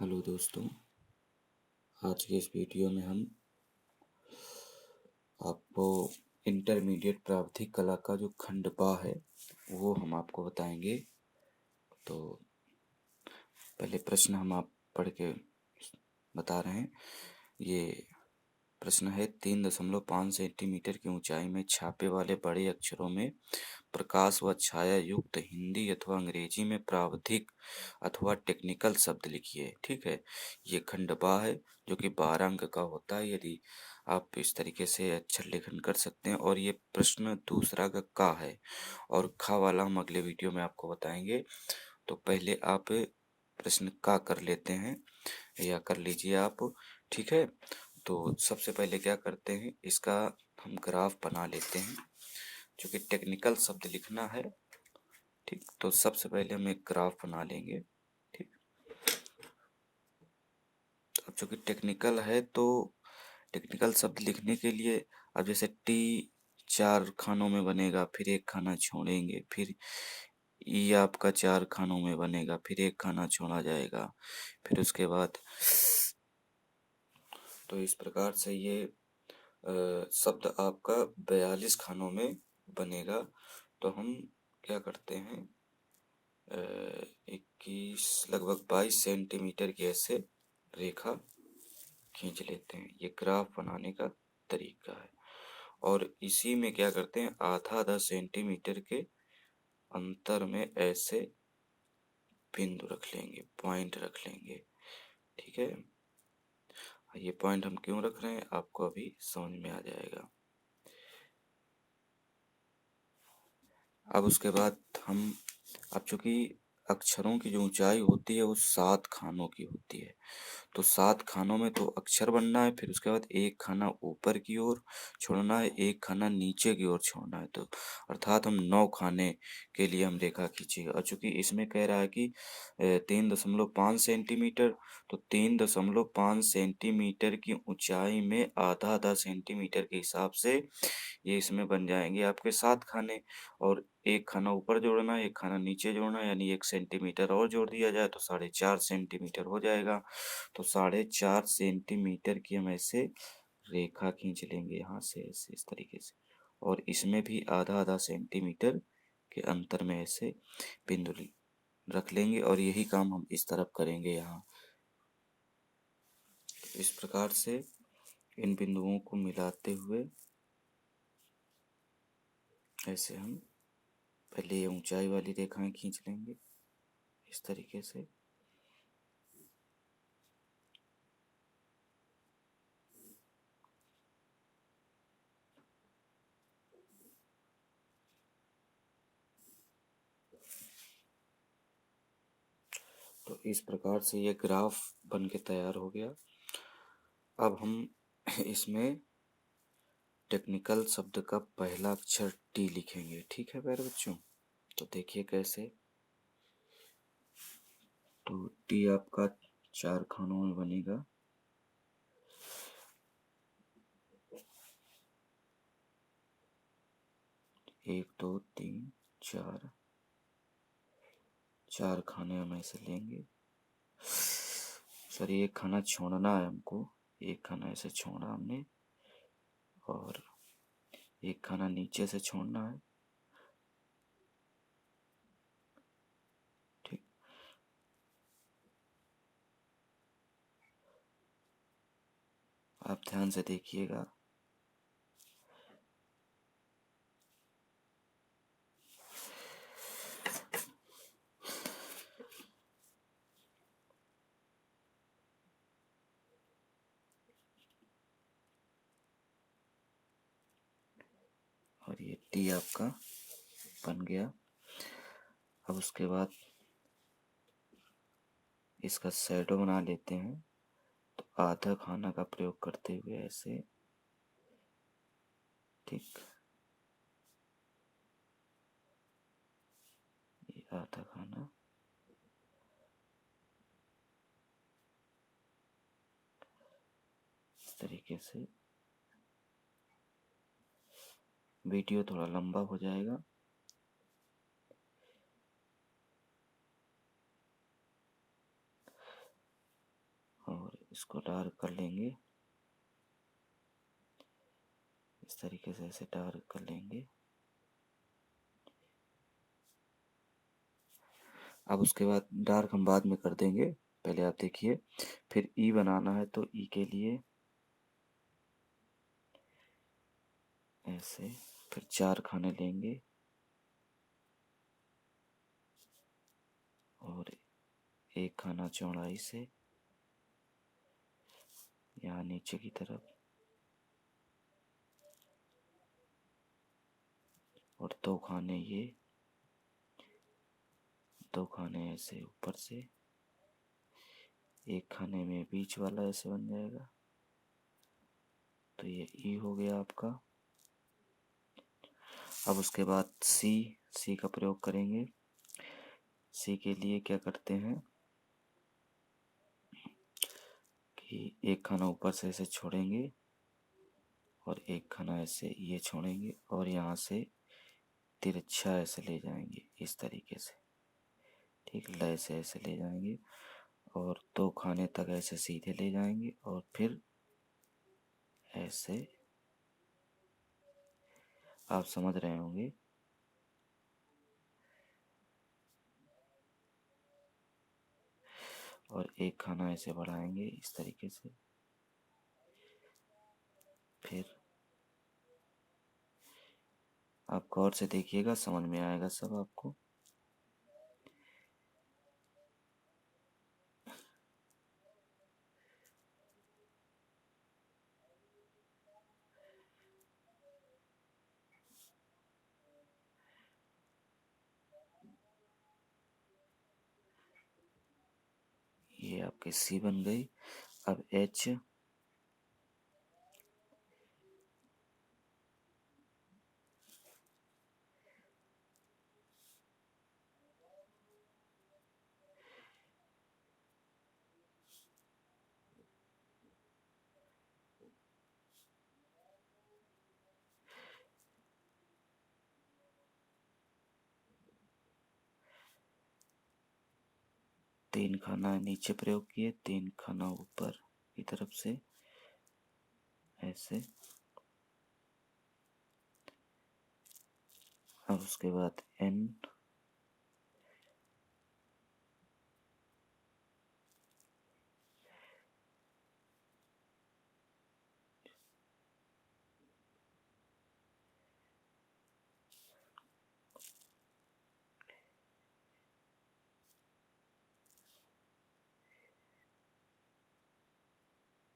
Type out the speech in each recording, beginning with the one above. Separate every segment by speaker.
Speaker 1: Hello दोस्तों, आज के इस वीडियो में हम आपको इंटरमीडिएट प्रावधिक कला का जो खंड बा है वो हम आपको बताएंगे। तो पहले प्रश्न हम आप पढ़ के बता रहे हैं। ये प्रश्न है 3.5 सेंटीमीटर की ऊंचाई में छापे वाले बड़े अक्षरों में प्रकाश व छाया युक्त हिंदी अथवा अंग्रेजी में प्रावधिक अथवा टेक्निकल शब्द लिखिए। ठीक है, ये खंड बा है जो कि 12 अंक का होता है। यदि आप इस तरीके से अक्षर लेखन कर सकते हैं। और ये प्रश्न दूसरा का है और खा वाला हम अगले वीडियो में आपको बताएंगे। तो पहले आप प्रश्न का कर लेते हैं या कर लीजिए आप। ठीक है, तो सबसे पहले क्या करते हैं, इसका हम ग्राफ बना लेते हैं। क्योंकि टेक्निकल शब्द लिखना है, ठीक, तो सबसे पहले हम एक ग्राफ बना लेंगे। ठीक, अब चूंकि टेक्निकल है तो टेक्निकल शब्द लिखने के लिए अब जैसे टी 4 खानों में बनेगा, फिर एक खाना छोड़ेंगे, फिर ई आपका 4 खानों में बनेगा, फिर एक खाना छोड़ा जाएगा, फिर उसके बाद तो इस प्रकार से ये शब्द आपका 42 खानों में बनेगा। तो हम क्या करते हैं, 21 लगभग 22 सेंटीमीटर की ऐसे रेखा खींच लेते हैं। ये ग्राफ बनाने का तरीका है। और इसी में क्या करते हैं, आधा सेंटीमीटर के अंतर में ऐसे बिंदु रख लेंगे, पॉइंट रख लेंगे। ठीक है, ये पॉइंट हम क्यों रख रहे हैं आपको अभी समझ में आ जाएगा। अब उसके बाद हम अब चूंकि अक्षरों की जो ऊंचाई होती है वो 7 खानों की होती है। तो 7 खानों में तो अक्षर बनना है, फिर उसके बाद एक खाना ऊपर की ओर छोड़ना है, एक खाना नीचे की ओर छोड़ना है। तो अर्थात हम 9 खाने के लिए हम रेखा खींचेंगे। और चूंकि इसमें कह रहा है कि 3.5 सेंटीमीटर, तो 3.5 सेंटीमीटर की ऊंचाई में आधा सेंटीमीटर के हिसाब से ये इसमें बन जाएंगे आपके 7 खाने। और एक खाना ऊपर जोड़ना है, एक खाना नीचे जोड़ना है, यानी 1 सेंटीमीटर और जोड़ दिया जाए तो 4.5 सेंटीमीटर हो जाएगा। तो 4.5 सेंटीमीटर की हम ऐसे रेखा खींच लेंगे यहाँ से ऐसे इस तरीके से। और इसमें भी आधा सेंटीमीटर के अंतर में ऐसे बिंदु रख लेंगे। और यही काम हम इस तरफ करेंगे यहाँ। इस प्रकार से इन बिंदुओं को मिलाते हुए ऐसे हम पहले ये ऊंचाई वाली रेखाएं खींच लेंगे इस तरीके से। तो इस प्रकार से ये ग्राफ बन के तैयार हो गया। अब हम इसमें टेक्निकल शब्द का पहला अक्षर टी लिखेंगे। ठीक है प्यारे बच्चों, तो देखिए कैसे। तो टी आपका 4 खानों में बनेगा। एक दो तीन चार, 4 खाने हम ऐसे लेंगे। सर एक खाना छोड़ना है हमको, एक खाना ऐसे छोड़ा हमने और एक खाना नीचे से छोड़ना है। ठीक, आप ध्यान से देखिएगा। और ये टी आपका बन गया। अब उसके बाद इसका शैडो बना लेते हैं। तो आधा खाना का प्रयोग करते हुए ऐसे, ठीक, ये आधा खाना इस तरीके से। वीडियो थोड़ा लंबा हो जाएगा। इसको डार्क कर लेंगे, इस तरीके से ऐसे डार्क कर लेंगे। अब उसके बाद डार्क हम बाद में कर देंगे, पहले आप देखिए। फिर ई बनाना है तो ई के लिए ऐसे, फिर 4 खाने लेंगे और 1 खाना चौड़ाई से यहाँ नीचे की तरफ, और 2 खाने ये, 2 खाने ऐसे ऊपर से, 1 खाने में बीच वाला ऐसे बन जाएगा। तो ये ई हो गया आपका। अब उसके बाद सी का प्रयोग करेंगे। सी के लिए क्या करते हैं कि 1 खाना ऊपर से ऐसे छोड़ेंगे और 1 खाना ऐसे ये छोड़ेंगे और यहाँ से तिरछा ऐसे ले जाएंगे इस तरीके से, ठीक, लय से ऐसे ले जाएंगे और 2 खाने तक ऐसे सीधे ले जाएंगे और फिर ऐसे, आप समझ रहे होंगे। और 1 खाना ऐसे बढ़ाएंगे इस तरीके से, फिर आप गौर से देखिएगा, समझ में आएगा सब आपको। ये आपकी सी बन गई। अब एच, तीन खाना नीचे प्रयोग किए, 3 खाना ऊपर की तरफ से ऐसे। अब उसके बाद एन,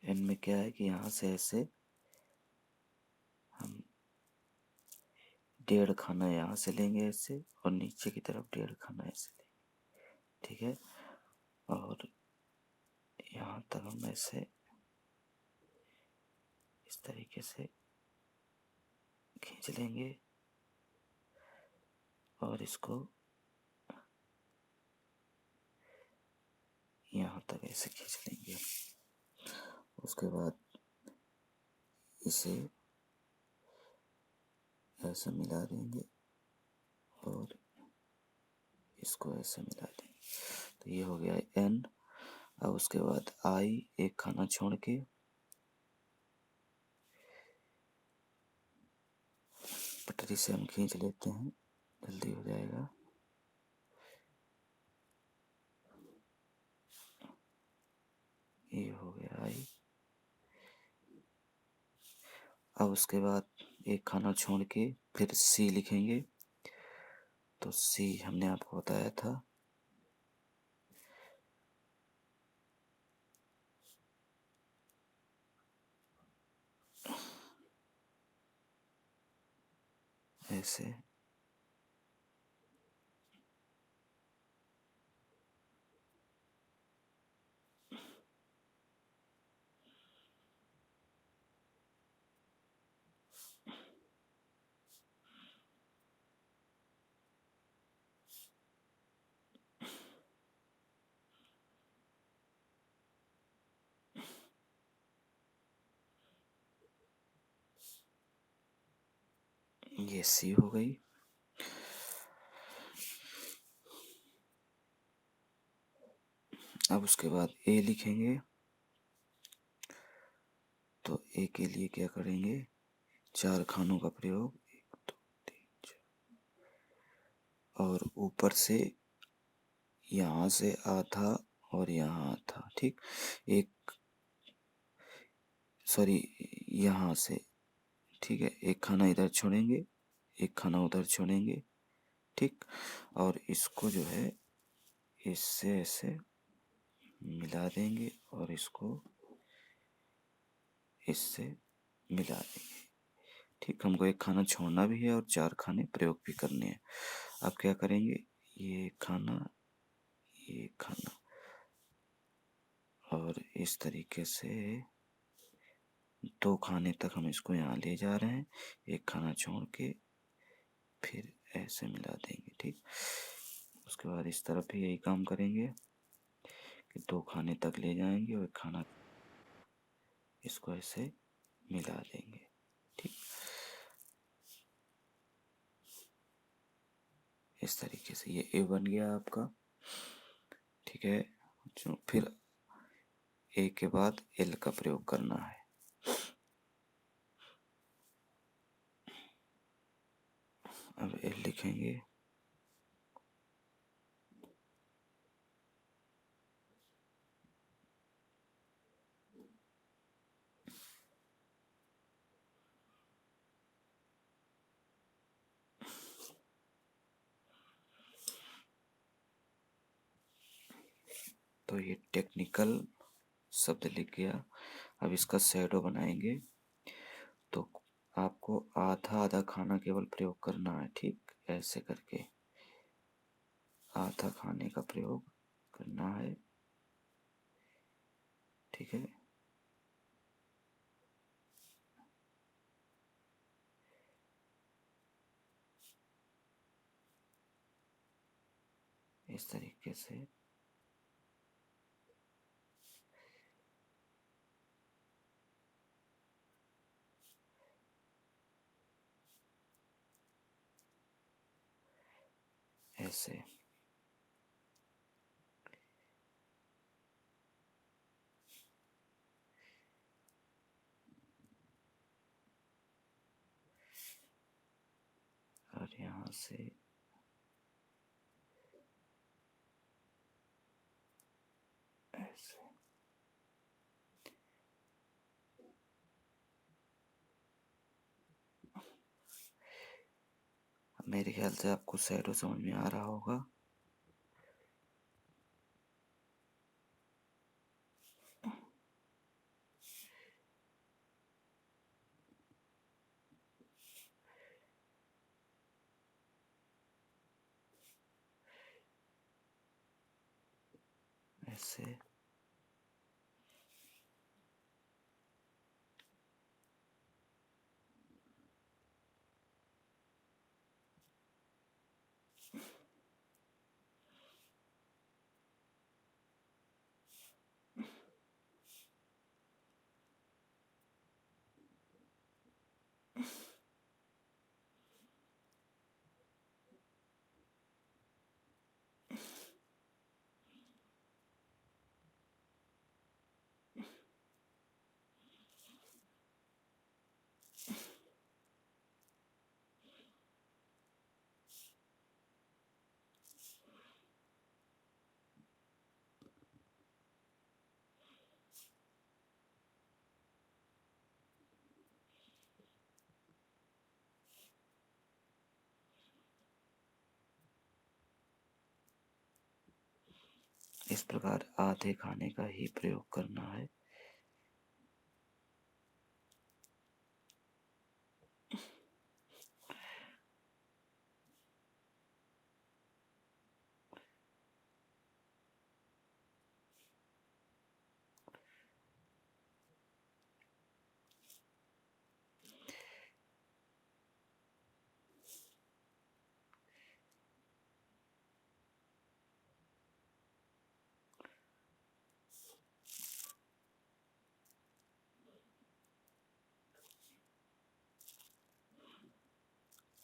Speaker 1: एन में क्या है कि यहाँ से ऐसे हम 1.5 खाना यहाँ से लेंगे ऐसे और नीचे की तरफ 1.5 खाना ऐसे लेंगे, ठीक है। और यहाँ तक हम ऐसे इस तरीके से खींच लेंगे और इसको यहाँ तक ऐसे खींच लेंगे। उसके बाद इसे ऐसे मिला देंगे और इसको ऐसे मिला देंगे, तो ये हो गया एन। अब उसके बाद आई, 1 खाना छोड़ के पटरी से हम खींच लेते हैं, जल्दी हो जाएगा। ये हो गया आई। अब उसके बाद 1 खाना छोड़ के फिर सी लिखेंगे, तो सी हमने आपको बताया था। ऐसे ये सी हो गई। अब उसके बाद ए लिखेंगे, तो ए के लिए क्या करेंगे, 4 खानों का प्रयोग, 1 2 3 4, और ऊपर से यहाँ से आधा और यहाँ आधा, ठीक। एक सॉरी, यहाँ से, ठीक है, एक खाना इधर छोड़ेंगे, एक खाना उधर छोड़ेंगे, ठीक। और इसको जो है इससे ऐसे मिला देंगे और इसको इससे मिला देंगे, ठीक। हमको एक खाना छोड़ना भी है और 4 खाने प्रयोग भी करने हैं। अब क्या करेंगे, ये खाना, ये खाना, और इस तरीके से 2 खाने तक हम इसको यहाँ ले जा रहे हैं, एक खाना छोड़ के फिर ऐसे मिला देंगे, ठीक। उसके बाद इस तरफ भी यही काम करेंगे कि 2 खाने तक ले जाएंगे और एक खाना इसको ऐसे मिला देंगे, ठीक। इस तरीके से ये ए बन गया आपका, ठीक है। जो फिर ए के बाद एल का प्रयोग करना है। अब एल लिखेंगे, तो ये टेक्निकल शब्द लिख गया। अब इसका शैडो बनाएंगे, तो आपको आधा आधा खाना केवल प्रयोग करना है, ठीक। ऐसे करके आधा खाने का प्रयोग करना है, ठीक है। इस तरीके से ऐसे, और यहाँ से ऐसे। मेरे ख्याल से आपको शैडो समझ में आ रहा होगा। ऐसे, इस प्रकार आधे खाने का ही प्रयोग करना है।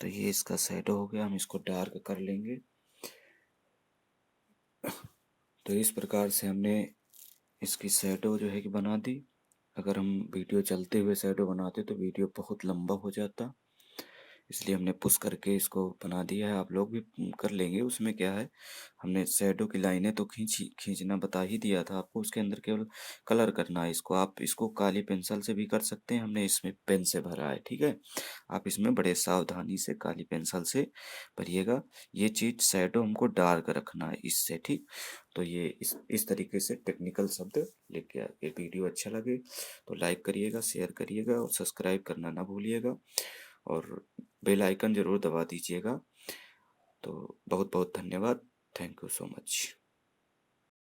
Speaker 1: तो ये इसका शैडो हो गया, हम इसको डार्क कर लेंगे। तो इस प्रकार से हमने इसकी शैडो जो है कि बना दी। अगर हम वीडियो चलते हुए शैडो बनाते तो वीडियो बहुत लंबा हो जाता, इसलिए हमने पुश करके इसको बना दिया है। आप लोग भी कर लेंगे, उसमें क्या है। हमने शैडो की लाइनें तो खींचना बता ही दिया था आपको, उसके अंदर केवल कलर करना है इसको। आप इसको काली पेंसिल से भी कर सकते हैं, हमने इसमें पेन से भरा है, ठीक है। आप इसमें बड़े सावधानी से काली पेंसिल से भरिएगा। ये चीज़ शैडो हमको डार्क रखना है इससे, ठीक। तो ये इस तरीके से टेक्निकल शब्द लेके आ। ये वीडियो अच्छा लगे तो लाइक करिएगा, शेयर करिएगा और सब्सक्राइब करना ना भूलिएगा, और बेल आइकन ज़रूर दबा दीजिएगा। तो बहुत बहुत धन्यवाद। Thank you so much.